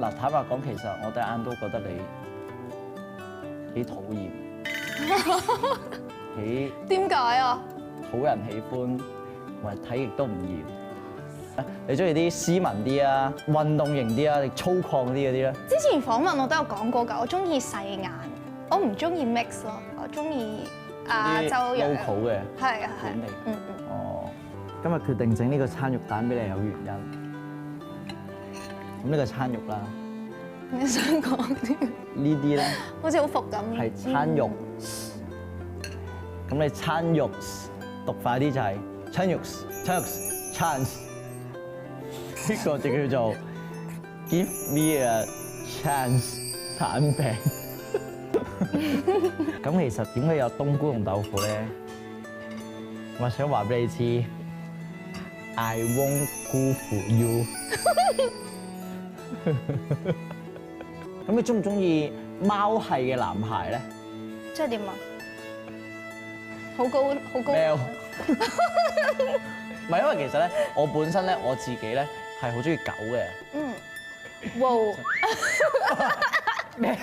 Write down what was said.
嗱，坦白講，其實我第一眼都覺得你幾討厭，幾點解啊？討人喜歡，同埋睇極都唔厭。你中意啲斯文啲啊、運動型啲啊，定粗獷啲嗰啲咧？之前訪問我都有講過㗎，我中意細眼，我唔中意 mix 咯，我中意亞洲人 local 嘅，係啊本地。嗯。哦，今日決定整呢個餐肉蛋俾你有原因。咁呢個餐肉啦，你想講啲？呢啲咧好似好服咁。係餐肉。咁你餐肉讀快啲就係餐肉 chance。呢個就叫做 Give me a chance 蛋餅。咁其實點解有冬菇同豆腐咧？我想話俾你知 ，I won't 辜負 you。咁你中唔中意貓系嘅男孩咧？即係點啊？好高好高。喵唔係因為其實咧，我本身咧我自己咧係好中意狗嘅。嗯。哇！喵